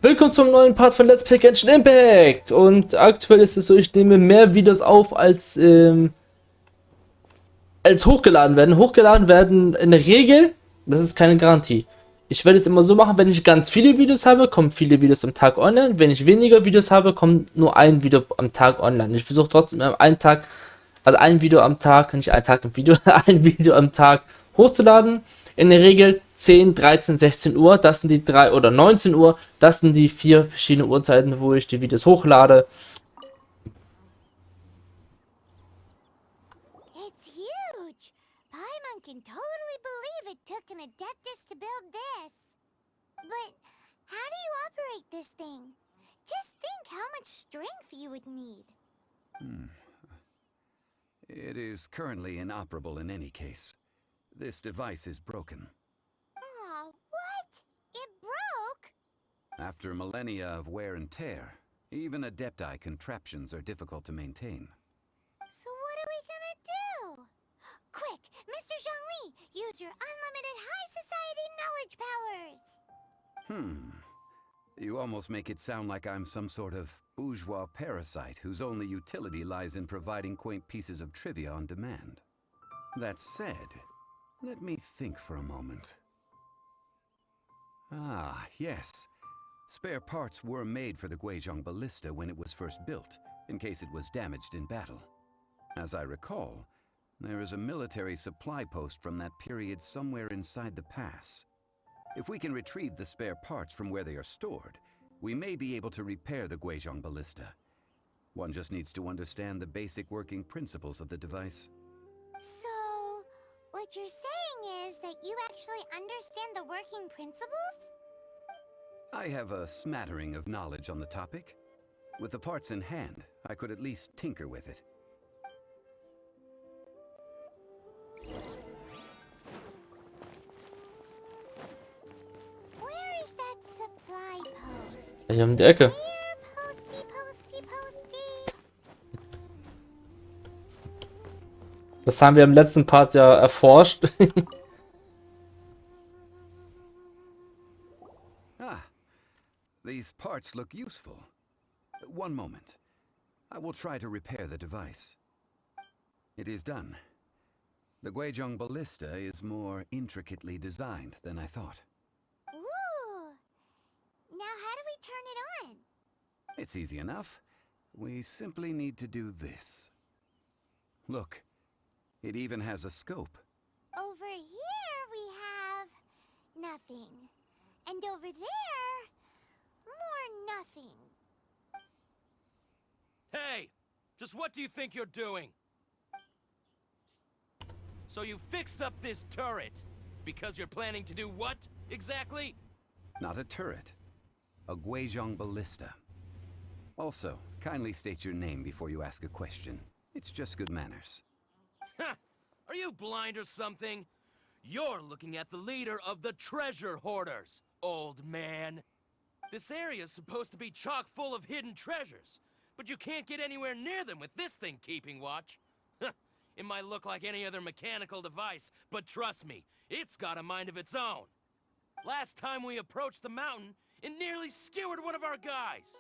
Willkommen zum neuen Part von Let's Play Genshin Impact. Und aktuell ist es so, ich nehme mehr Videos auf, als hochgeladen werden. Hochgeladen werden in der Regel, das ist keine Garantie. Ich werde es immer so machen, wenn ich ganz viele Videos habe, kommen viele Videos am Tag online. Wenn ich weniger Videos habe, kommt nur ein Video am Tag online. Ich versuche trotzdem einen Tag, also ein Video am Tag, nicht ein Tag im Video, ein Video am Tag hochzuladen. In der Regel 10, 13, 16 Uhr, das sind die 3 oder 19 Uhr, das sind die 4 verschiedene Uhrzeiten, wo ich die Videos hochlade. It's huge. Paimon can totally believe it took an adeptus to build this. But how do you operate this thing? Just think how much strength you would need. It is currently inoperable in any case. This device is broken. Aw, what? It broke? After millennia of wear and tear, even adepti contraptions are difficult to maintain. So what are we gonna do? Quick, Mr. Zhongli, use your unlimited high society knowledge powers. You almost make it sound like I'm some sort of bourgeois parasite whose only utility lies in providing quaint pieces of trivia on demand. That said, let me think for a moment. Ah, yes. Spare parts were made for the Guizhong Ballista when it was first built, in case it was damaged in battle. As I recall, there is a military supply post from that period somewhere inside the pass. If we can retrieve the spare parts from where they are stored, we may be able to repair the Guizhong Ballista. One just needs to understand the basic working principles of the device. So, what you're saying is that you actually understand the working principles? I have a smattering of knowledge on the topic. With the parts in hand, I could at least tinker with it. Where is that supply post? Hier um die Ecke. Posty, posty, posty. Das haben wir im letzten Part ja erforscht. These parts look useful. One moment. I will try to repair the device. It is done. The Guizhong Ballista is more intricately designed than I thought. Ooh. Now how do we turn it on? It's easy enough. We simply need to do this. Look, it even has a scope. Over here we have nothing. And over there, more nothing. Hey! Just what do you think you're doing? So you fixed up this turret because you're planning to do what, exactly? Not a turret. A Guizhong Ballista. Also, kindly state your name before you ask a question. It's just good manners. Ha! Are you blind or something? You're looking at the leader of the treasure hoarders, old man. This area's supposed to be chock full of hidden treasures, but you can't get anywhere near them with this thing keeping watch. It might look like any other mechanical device, but trust me, it's got a mind of its own. Last time we approached the mountain, it nearly skewered one of our guys.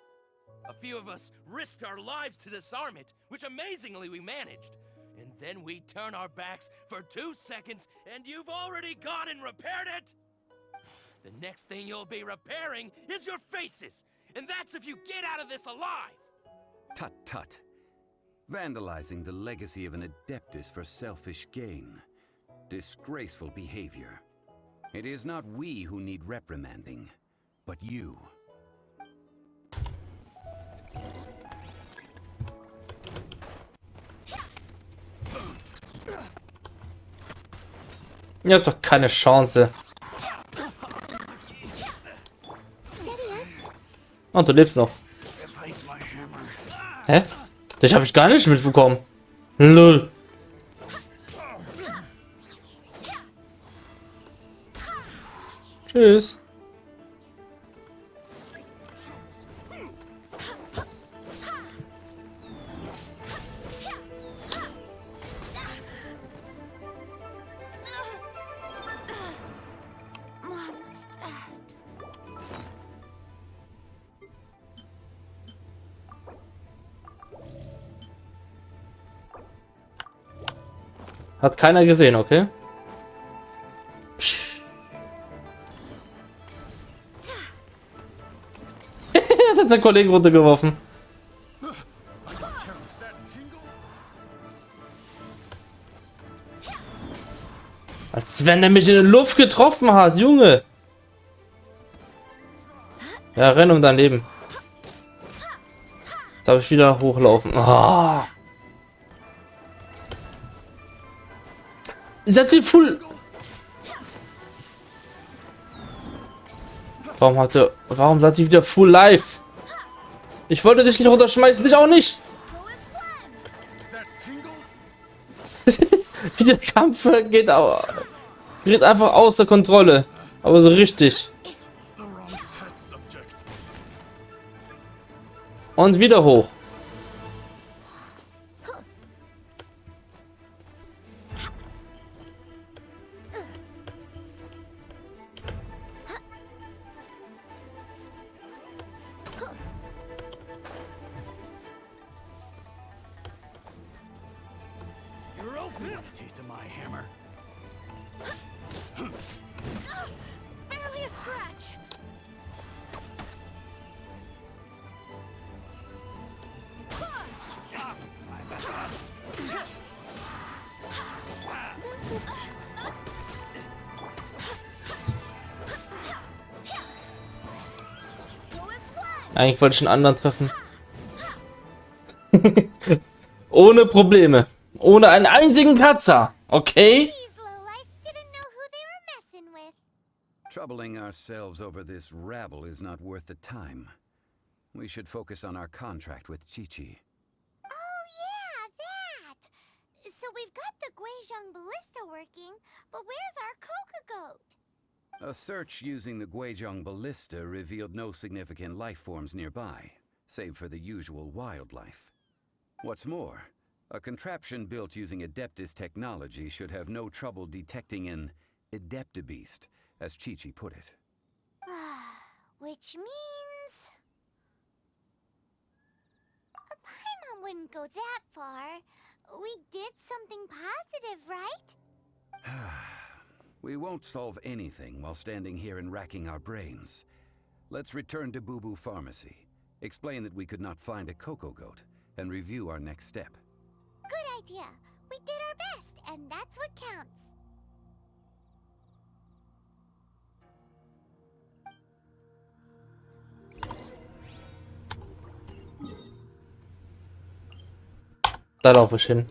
A few of us risked our lives to disarm it, which amazingly we managed. And then we turn our backs for 2 seconds, and you've already gone and repaired it? The next thing you'll be repairing is your faces, and that's if you get out of this alive! Tut tut. Vandalizing the legacy of an adeptus for selfish gain. Disgraceful behavior. It is not we who need reprimanding, but you. Ihr habt doch keine Chance. Und du lebst noch. Hä? Das habe ich gar nicht mitbekommen. Lol. Tschüss. Hat keiner gesehen, okay? Psch. Hat sein Kollegen runtergeworfen. Als wenn er mich in der Luft getroffen hat, Junge. Ja, renn um dein Leben. Jetzt habe ich wieder hochlaufen. Oh. Seid ihr full? Warum seid ihr wieder full live? Ich wollte dich nicht runterschmeißen, dich auch nicht. Wie der Kampf geht einfach außer Kontrolle. Aber so richtig. Und wieder hoch. Taste of my hammer. Barely a scratch. Eigentlich wollte ich einen anderen treffen. Ohne Probleme. Ohne einen einzigen Kratzer. Okay? These lowlifes didn't know who they were messing with. Troubling ourselves over this rabble is not worth the time. We should focus on our contract with Chi-Chi. Oh yeah, that! So we've got the Guizhong ballista working, but where's our Coca goat? A search using the Guizhong ballista revealed no significant life forms nearby, save for the usual wildlife. What's more, a contraption built using Adeptus technology should have no trouble detecting an Adeptabeast, as Chi-Chi put it. Which means... Paimon wouldn't go that far. We did something positive, right? We won't solve anything while standing here and racking our brains. Let's return to Boo Boo Pharmacy, explain that we could not find a Coco Goat, and review our next step. Good idea. We did our best, and that's what counts. Da laufe ich hin.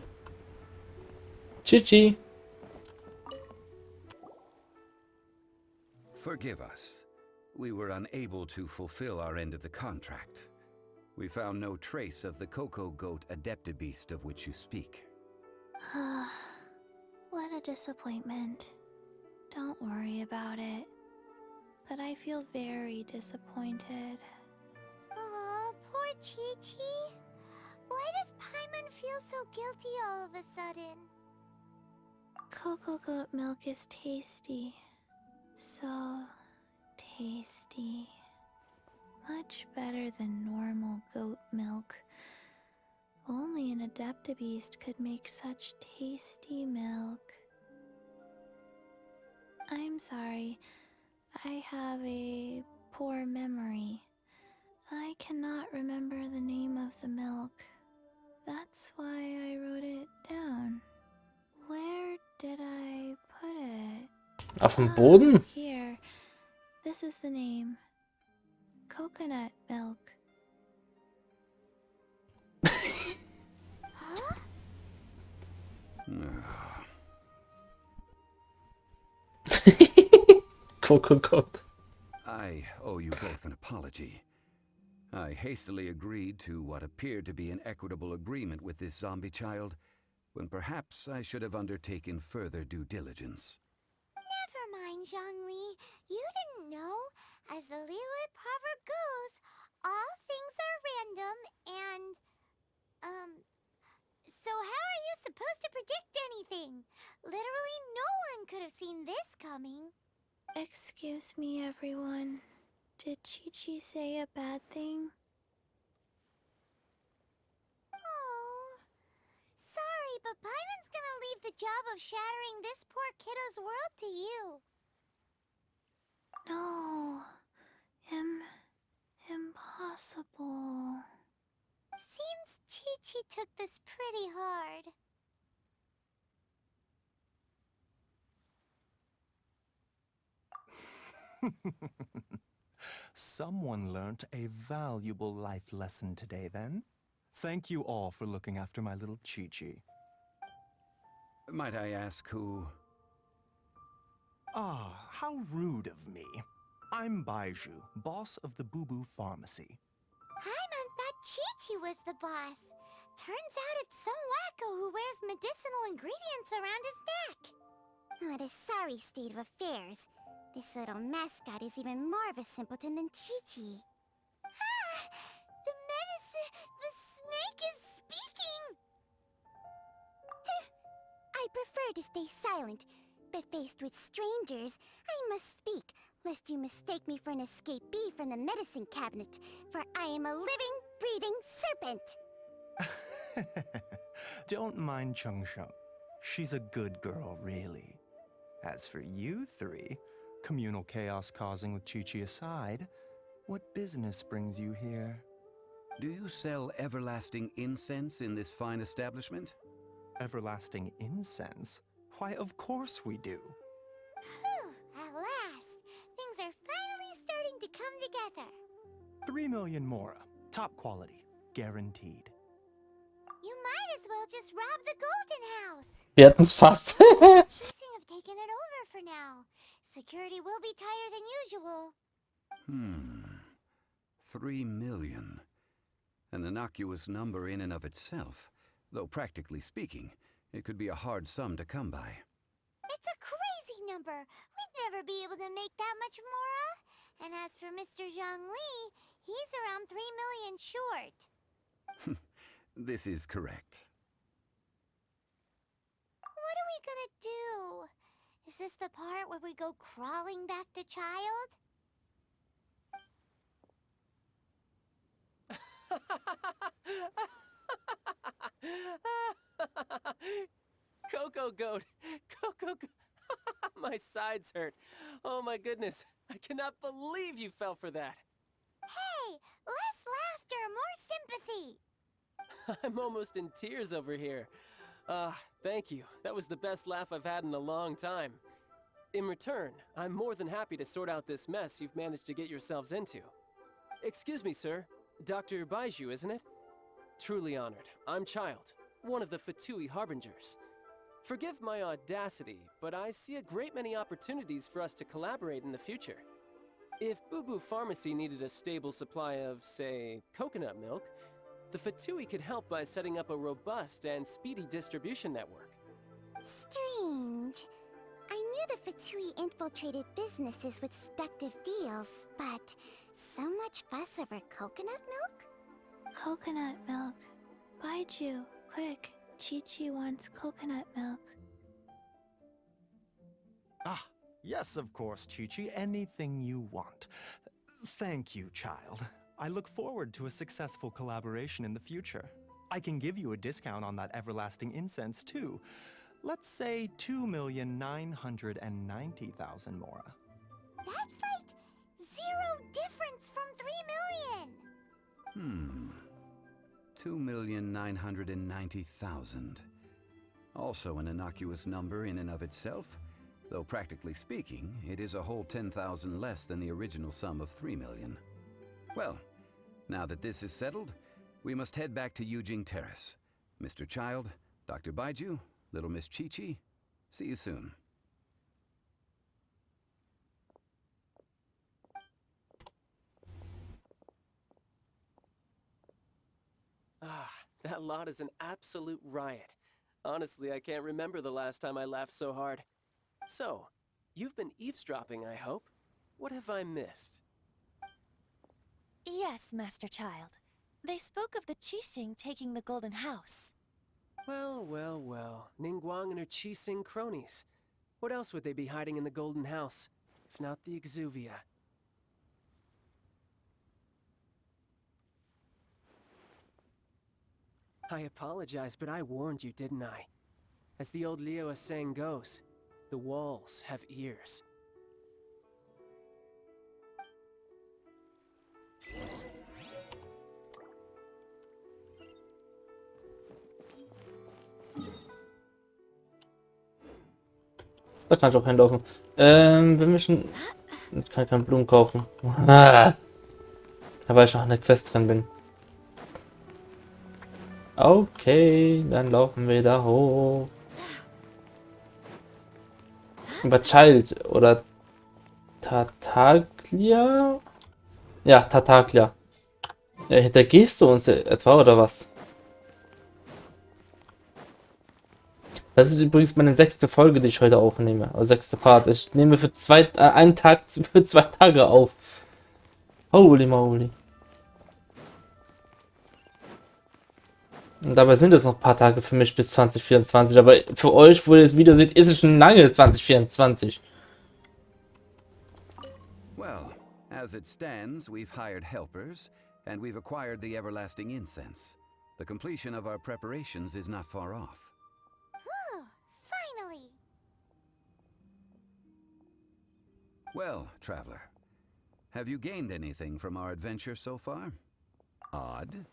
Chi-Chi. Forgive us. We were unable to fulfill our end of the contract. We found no trace of the Coco Goat Adeptabeast of which you speak. What a disappointment. Don't worry about it. But I feel very disappointed. Aw, poor Chi-Chi. Why does Paimon feel so guilty all of a sudden? Cocoa goat milk is tasty. So tasty. Much better than normal goat milk. Only an Adeptabeast could make such tasty milk. I'm sorry. I have a poor memory. I cannot remember the name of the milk. That's why I wrote it down. Where did I put it? Auf dem Boden? Here. This is the name. Coconut milk. Coco Goat. I owe you both an apology. I hastily agreed to what appeared to be an equitable agreement with this zombie child, when perhaps I should have undertaken further due diligence. Never mind, Zhongli. You didn't know. As the Liyue proverb goes, all things are random and... So how are you supposed to predict anything? Literally no one could have seen this coming. Excuse me, everyone. Did Chi-Chi say a bad thing? Oh, sorry, but Paimon's gonna leave the job of shattering this poor kiddo's world to you. No. Impossible. Seems Chi-Chi took this pretty hard. Someone learnt a valuable life lesson today, then. Thank you all for looking after my little Chi-Chi. Might I ask who? Ah, how rude of me. I'm Baiju, boss of the Boo Boo Pharmacy. Paimon thought Chi-Chi was the boss. Turns out it's some wacko who wears medicinal ingredients around his neck. What a sorry state of affairs. This little mascot is even more of a simpleton than Chi-Chi. Ah! The snake is speaking! I prefer to stay silent, but faced with strangers, I must speak, lest you mistake me for an escapee from the medicine cabinet, for I am a living, breathing serpent! Don't mind Chung Sheng. She's a good girl, really. As for you three, communal chaos causing with Chi-Chi aside, what business brings you here? Do you sell everlasting incense in this fine establishment? Everlasting incense? Why, of course we do. Whew, at last! Things are finally starting to come together. 3 million mora. Top quality. Guaranteed. You might as well just rob the Golden House! Wir hatten's fast. Choosing have taken it over for now. Security will be tighter than usual. 3 million. An innocuous number in and of itself, though practically speaking, it could be a hard sum to come by. It's a crazy number. We'd never be able to make that much mora. And as for Mr. Zhang Li, he's around 3 million short. This is correct. What are we gonna do? Is this the part where we go crawling back to child? Coco Goat! Coco Goat! My sides hurt. Oh my goodness. I cannot believe you fell for that. Hey, less laughter, more sympathy. I'm almost in tears over here. Thank you. That was the best laugh I've had in a long time. In return, I'm more than happy to sort out this mess you've managed to get yourselves into. Excuse me, sir. Dr. Baiju, isn't it? Truly honored. I'm Child, one of the Fatui Harbingers. Forgive my audacity, but I see a great many opportunities for us to collaborate in the future. If Boo Boo Pharmacy needed a stable supply of, say, coconut milk, the Fatui could help by setting up a robust and speedy distribution network. Strange. I knew the Fatui infiltrated businesses with seductive deals, but so much fuss over coconut milk? Coconut milk. Baiju, quick. Chi-Chi wants coconut milk. Ah, yes, of course, Chi-Chi. Anything you want. Thank you, child. I look forward to a successful collaboration in the future. I can give you a discount on that everlasting incense, too. Let's say 2,990,000 mora. That's like 0 difference from 3 million. 2,990,000. Also an innocuous number in and of itself, though practically speaking, it is a whole 10,000 less than the original sum of 3 million. Well, now that this is settled, we must head back to Yujing Terrace. Mr. Child, Dr. Baiju, little Miss Chi-Chi, see you soon. That lot is an absolute riot. Honestly, I can't remember the last time I laughed so hard. So, you've been eavesdropping, I hope? What have I missed? Yes, Master Child. They spoke of the Qixing taking the Golden House. Well, well, well. Ningguang and her Qixing cronies. What else would they be hiding in the Golden House, if not the Exuvia? I apologize, but I warned you, didn't I? As the old Liyue saying goes, the walls have ears. Da kann ich auch hinlaufen. Wenn wir schon... Ich kann keine Blumen kaufen. Ah, da weil ich noch an der Quest drin bin. Okay, dann laufen wir da hoch. Aber Child oder Tartaglia? Ja, Tartaglia. Hintergehst du uns etwa oder was? Das ist übrigens meine 6. Folge, die ich heute aufnehme. Also 6. Part. Ich nehme für einen Tag für 2 Tage auf. Holy moly. Und dabei sind es noch ein paar Tage für mich bis 2024. Aber für euch, wo ihr das Video seht, ist es schon lange 2024. Well, as it stands, we've hired helpers, and we've acquired the everlasting incense. The completion of our preparations is not far off. Whew, finally! Well, traveler, have you gained anything from our adventure so far? Odd?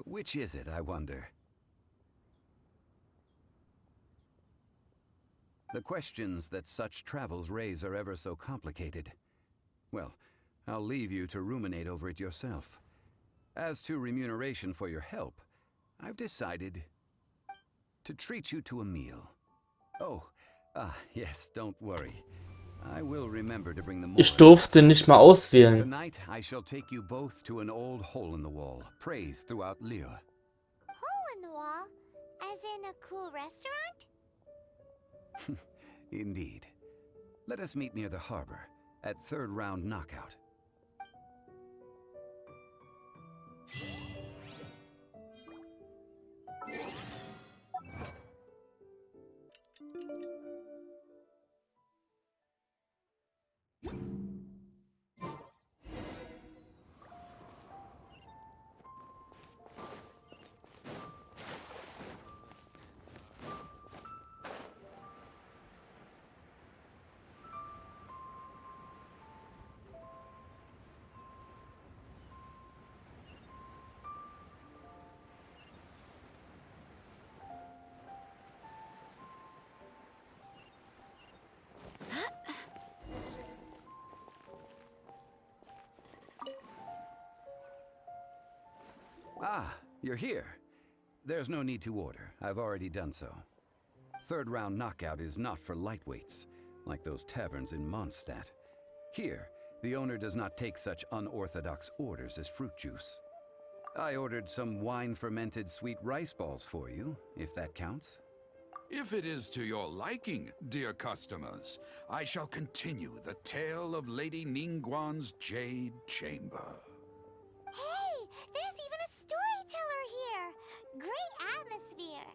Which is it, I wonder? The questions that such travels raise are ever so complicated. Well, I'll leave you to ruminate over it yourself. As to remuneration for your help, I've decided to treat you to a meal. Oh, yes, don't worry. I will remember to bring them more. Ich durfte nicht mal auswählen. Tonight, I shall take you both to an old hole-in-the-wall, praised throughout Liyue. Hole in the wall? As in a cool restaurant? Indeed. Let us meet near the harbor, at 3rd round knockout. Ah, you're here. There's no need to order. I've already done so. 3rd round knockout is not for lightweights, like those taverns in Mondstadt. Here, the owner does not take such unorthodox orders as fruit juice. I ordered some wine-fermented sweet rice balls for you, if that counts. If it is to your liking, dear customers, I shall continue the tale of Lady Ningguang's Jade Chamber. Hey, there's even a storyteller here! Great atmosphere!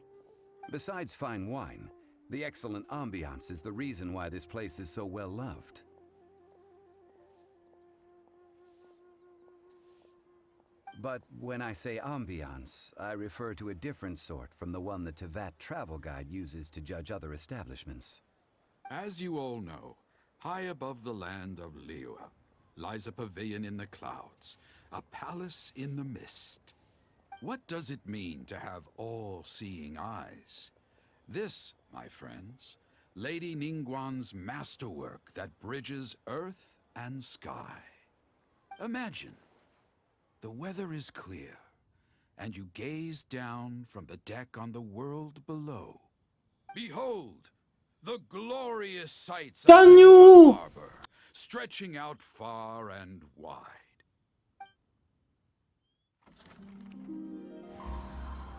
Besides fine wine, the excellent ambiance is the reason why this place is so well loved. But when I say ambiance, I refer to a different sort from the one the Tevat travel guide uses to judge other establishments. As you all know, high above the land of Liyue lies a pavilion in the clouds, a palace in the mist. What does it mean to have all-seeing eyes? This, my friends, Lady Ningguang's masterwork that bridges earth and sky. Imagine, the weather is clear, and you gaze down from the deck on the world below. Behold, the glorious sights of the harbor, stretching out far and wide.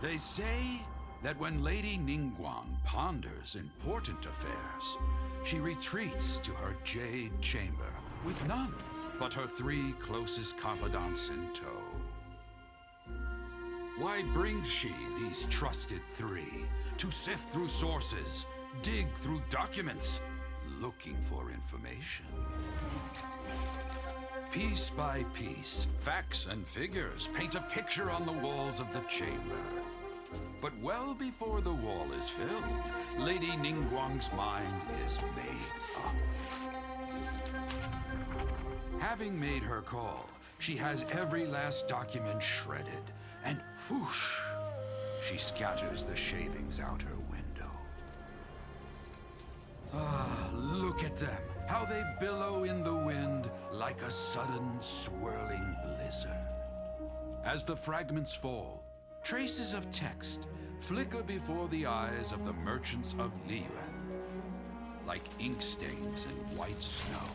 They say that when Lady Ningguang ponders important affairs, she retreats to her jade chamber with none but her 3 closest confidants in tow. Why brings she these trusted 3 to sift through sources, dig through documents, looking for information? Piece by piece, facts and figures paint a picture on the walls of the chamber. But well before the wall is filled, Lady Ningguang's mind is made up. Having made her call, she has every last document shredded, and whoosh, she scatters the shavings out her window. Ah, look at them, how they billow in the wind like a sudden swirling blizzard. As the fragments fall, traces of text flicker before the eyes of the merchants of Liyue, like ink stains in white snow.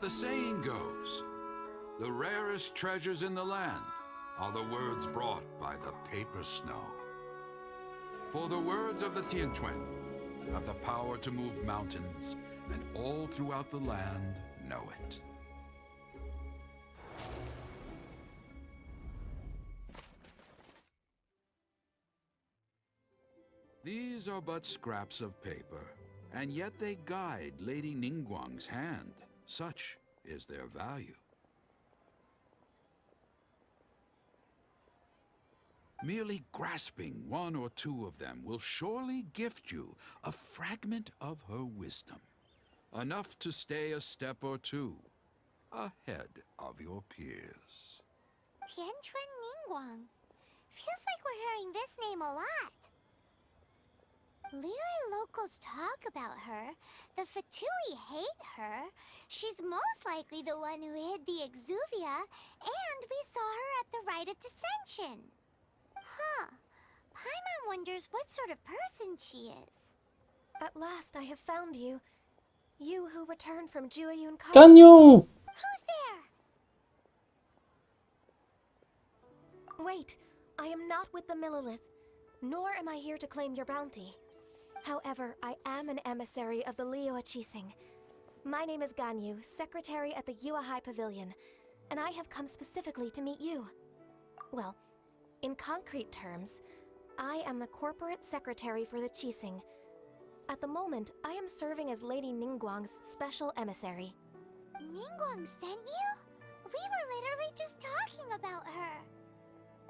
The saying goes, the rarest treasures in the land are the words brought by the paper snow. For the words of the Tianquan have the power to move mountains, and all throughout the land know it. These are but scraps of paper, and yet they guide Lady Ningguang's hand. Such is their value. Merely grasping one or two of them will surely gift you a fragment of her wisdom, enough to stay a step or two ahead of your peers. Tianquan Ningguang. Feels like we're hearing this name a lot. Liyue locals talk about her. The Fatui hate her. She's most likely the one who hid the Exuvia, and we saw her at the Rite of Dissension. Huh. Paimon wonders what sort of person she is. At last I have found you. You who returned from Jueyun Karst. Ganyu! Who's there? Wait, I am not with the Millelith, nor am I here to claim your bounty. However, I am an emissary of the Liyue Qixing. My name is Ganyu, secretary at the Yuehai Pavilion, and I have come specifically to meet you. Well, in concrete terms, I am the corporate secretary for the Qixing. At the moment, I am serving as Lady Ningguang's special emissary. Ningguang sent you? We were literally just talking about her.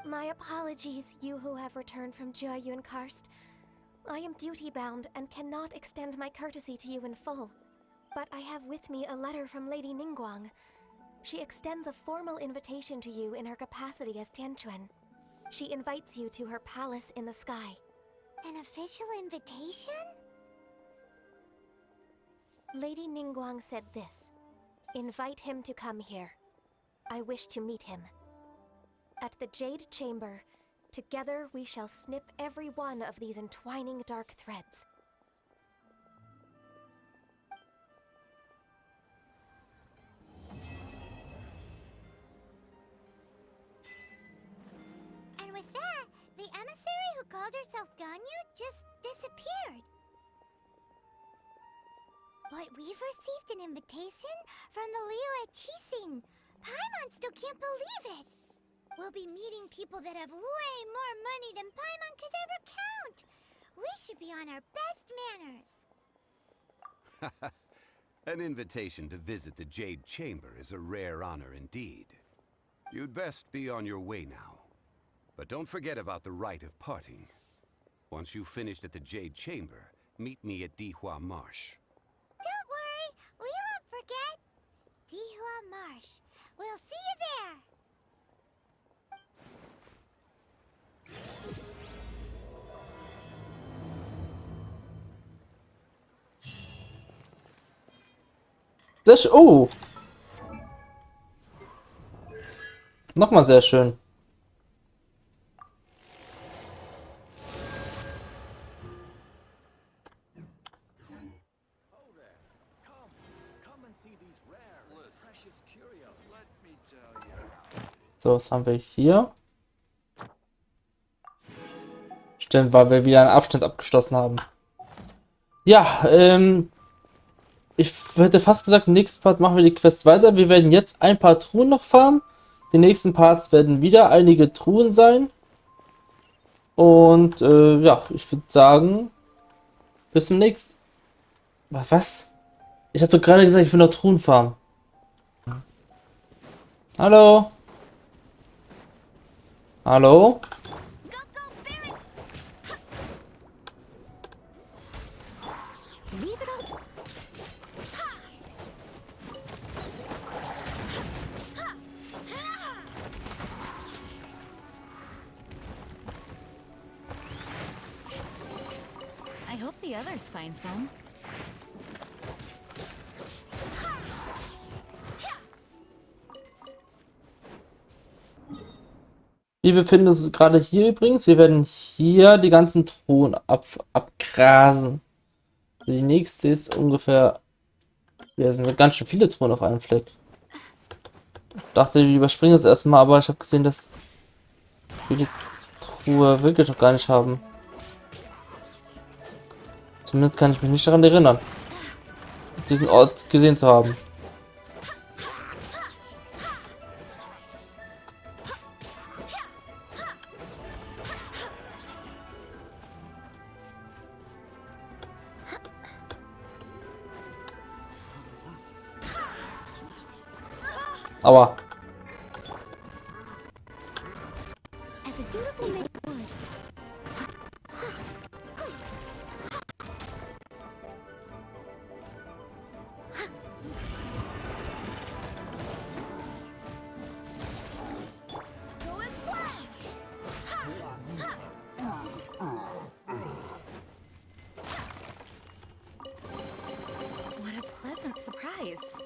My apologies, you who have returned from Jueyun Karst. I am duty-bound and cannot extend my courtesy to you in full. But I have with me a letter from Lady Ningguang. She extends a formal invitation to you in her capacity as Tianquan. She invites you to her palace in the sky. An official invitation? Lady Ningguang said this. Invite him to come here. I wish to meet him. At the Jade Chamber, together we shall snip every one of these entwining dark threads. And with that, the emissary who called herself Ganyu just disappeared. But we've received an invitation from the Liyue Qixing. Paimon still can't believe it. We'll be meeting people that have way more money than Paimon could ever count. We should be on our best manners. An invitation to visit the Jade Chamber is a rare honor indeed. You'd best be on your way now. But don't forget about the rite of parting. Once you've finished at the Jade Chamber, meet me at Dihua Marsh. Don't worry, we won't forget. Dihua Marsh. We'll see you there. Sehr schön. Oh! Nochmal sehr schön. So, was haben wir hier? Stimmt, weil wir wieder einen Abschnitt abgeschlossen haben. Ja, ich hätte fast gesagt, im nächsten Part machen wir die Quest weiter. Wir werden jetzt ein paar Truhen noch farmen. Die nächsten Parts werden wieder einige Truhen sein. Und ja, ich würde sagen, bis zum nächsten. Was? Ich habe doch gerade gesagt, ich will noch Truhen farmen. Hallo? Hallo? Leave it all to I hope the others find some. Wir befinden uns gerade hier übrigens. Wir werden hier die ganzen Truhen abgrasen. Die nächste ist ungefähr... Ja, sind ganz schön viele Truhen auf einem Fleck. Ich dachte, wir überspringen es erstmal, aber ich habe gesehen, dass wir die Truhe wirklich noch gar nicht haben. Zumindest kann ich mich nicht daran erinnern, diesen Ort gesehen zu haben. Aber As a dutiful maid would. What a pleasant surprise.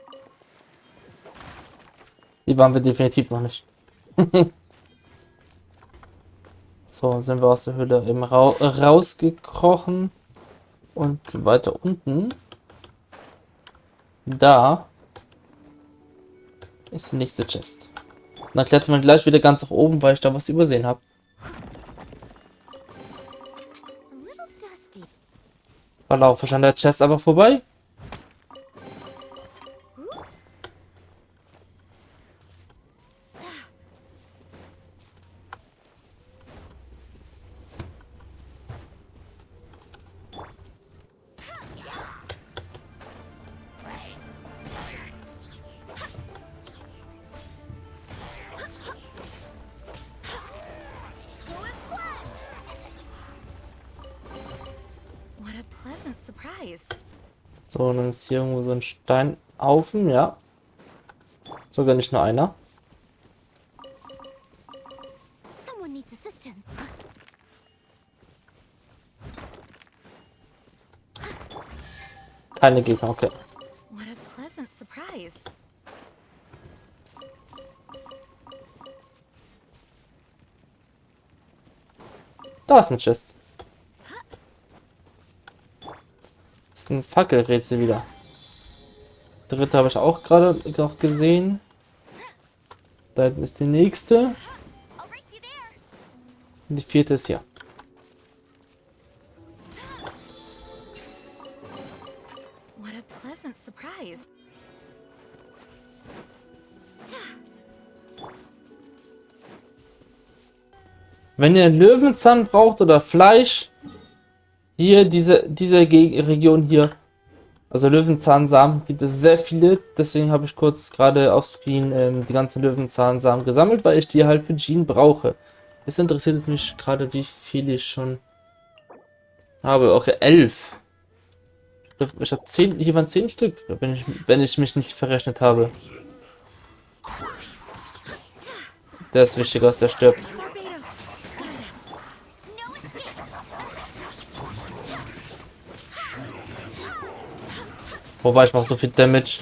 die waren wir definitiv noch nicht. So, sind wir aus der Höhle eben rausgekrochen. Und weiter unten. Da ist die nächste Chest. Und dann klettern wir gleich wieder ganz nach oben, weil ich da was übersehen habe. A little dusty. Da laufe ich an der Chest aber vorbei. What a pleasant surprise. So, dann ist hier irgendwo so ein Steinhaufen, ja. Sogar nicht nur einer. Someone needs assistance. Keine Gegner, okay. What a pleasant surprise. Da ist ein Chest. Das ist ein Fackelrätsel wieder. Dritte habe ich auch gerade noch gesehen. Da hinten ist die nächste. I'll race you there. Und die vierte ist hier. What a pleasant surprise. Wenn ihr Löwenzahn braucht oder Fleisch, hier diese Region hier, also Löwenzahnsamen, gibt es sehr viele. Deswegen habe ich kurz gerade auf Screen die ganzen Löwenzahnsamen gesammelt, weil ich die halt für Jean brauche. Es interessiert mich gerade, wie viele ich schon habe. Okay, 11. Ich habe 10, hier waren 10 Stück, wenn ich mich nicht verrechnet habe. Der ist wichtiger, als der stirbt. Wobei, ich mache so viel Damage.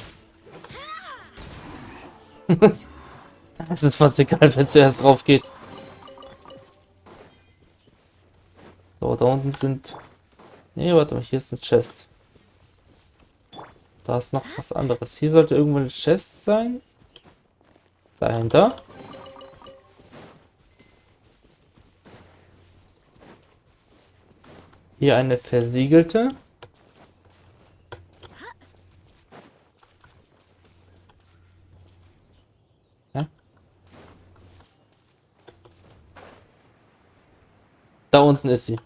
Es ist fast egal, wenn zuerst drauf geht. So, da unten sind... Nee, warte mal, hier ist eine Chest. Da ist noch was anderes. Hier sollte irgendwo eine Chest sein. Dahinter. Hier eine versiegelte. Ja. Da unten ist sie.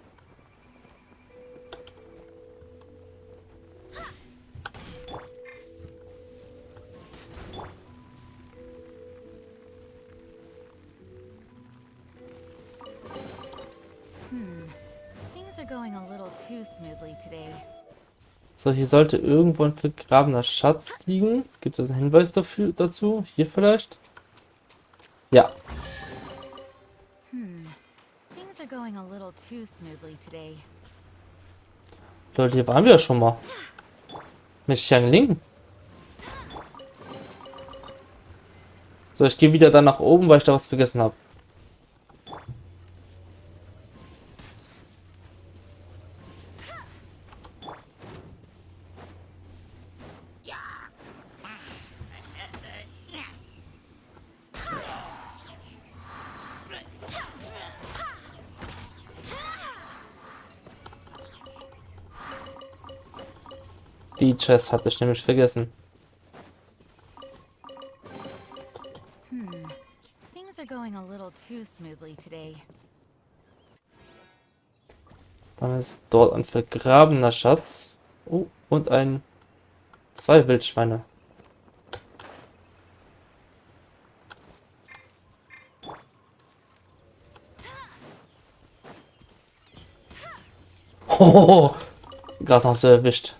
are going a little too smoothly today. So, hier sollte irgendwo ein vergrabener Schatz liegen. Gibt es einen Hinweis dazu? Hier vielleicht? Ja. Things are going a little too smoothly today. Leute, hier waren wir ja schon mal. Mit Xiangling. So, ich gehe wieder dann nach oben, weil ich da was vergessen habe. Die Chest hatte ich nämlich vergessen. Things are going a little too smoothly today. Dann ist dort ein vergrabener Schatz. Oh, und zwei Wildschweine. Hohoho, gerade noch so erwischt.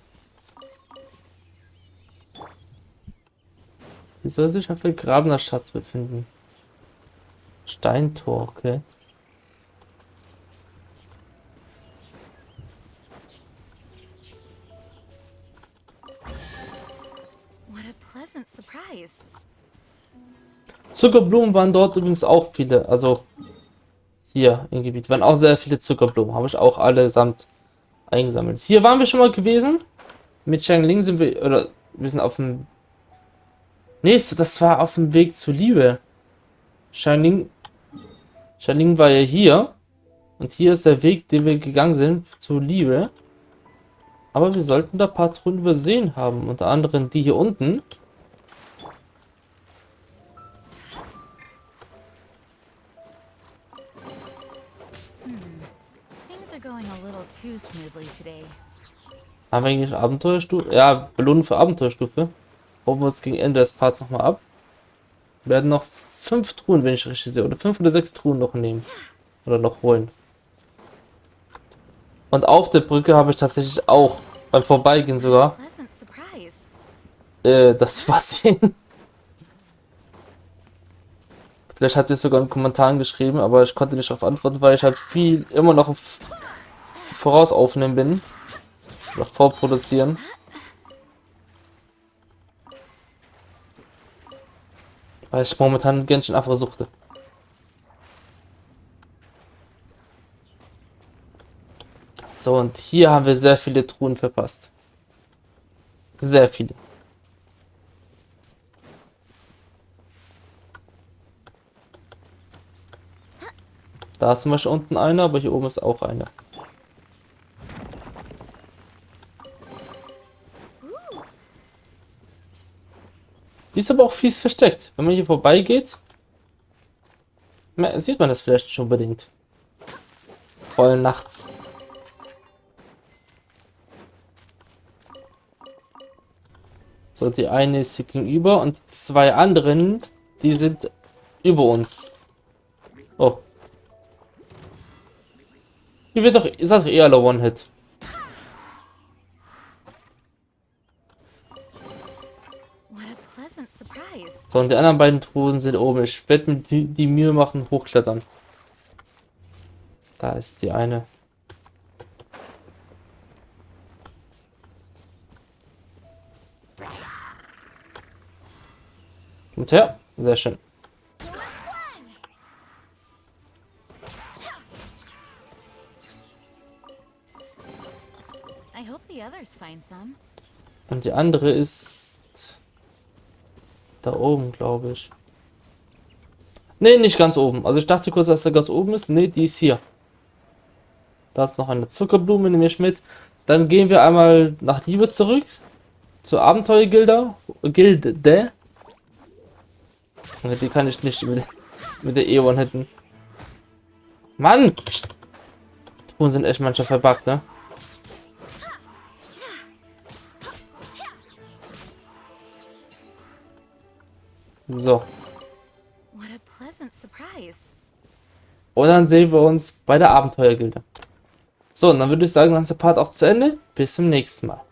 Hier soll sich ein vergrabener Schatz befinden. Steintor, okay. What a pleasant surprise. Zuckerblumen waren dort übrigens auch viele. Also hier im Gebiet waren auch sehr viele Zuckerblumen. Habe ich auch allesamt eingesammelt. Hier waren wir schon mal gewesen. Mit Xiangling sind wir, oder wir sind auf dem... Nee, das war auf dem Weg zur Liebe. Xiangling war ja hier. Und hier ist der Weg, den wir gegangen sind zur Liebe. Aber wir sollten da ein paar Truhen übersehen haben. Unter anderem die hier unten. Things are going a little too smoothly today. Haben wir eigentlich Abenteuerstufe? Ja, Belohnung für Abenteuerstufe. Holen wir uns gegen Ende des Parts nochmal ab. Wir werden noch 5 Truhen, wenn ich richtig sehe. Oder 5 oder 6 Truhen noch nehmen. Oder noch holen. Und auf der Brücke habe ich tatsächlich auch beim Vorbeigehen sogar Pleasant surprise. das Versehen. Vielleicht habt ihr es sogar in den Kommentaren geschrieben, aber ich konnte nicht darauf antworten, weil ich halt immer noch im Voraus aufnehmen bin. Oder vorproduzieren. Weil ich momentan Genshin einfach suchte. So, und hier haben wir sehr viele Truhen verpasst. Sehr viele. Da ist zum Beispiel unten einer, aber hier oben ist auch einer. Die ist aber auch fies versteckt. Wenn man hier vorbeigeht, sieht man das vielleicht nicht unbedingt. Vor allem nachts. So, die eine ist hier gegenüber und die 2 anderen, die sind über uns. Oh. Hier wird doch, ihr seid doch eh alle One-Hit. What a pleasant surprise. So, und die anderen beiden Truhen sind oben. Ich werde mir die Mühe machen, hochklettern. Da ist die eine. Gut her. Sehr schön. I hope the others find some. Und die andere ist da oben, glaube ich. Ne, nicht ganz oben. Also ich dachte kurz, dass er ganz oben ist. Ne, die ist hier. Da ist noch eine Zuckerblume, nehme ich mit. Dann gehen wir einmal nach Liebe zurück. Zur Abenteuergilde. Die kann ich nicht mit der E1 hätten. Mann! Truhen sind echt manchmal verbuggt, ne? So. What a pleasant surprise. Und dann sehen wir uns bei der Abenteuergilde. So, und dann würde ich sagen, dann ist der Part auch zu Ende. Bis zum nächsten Mal.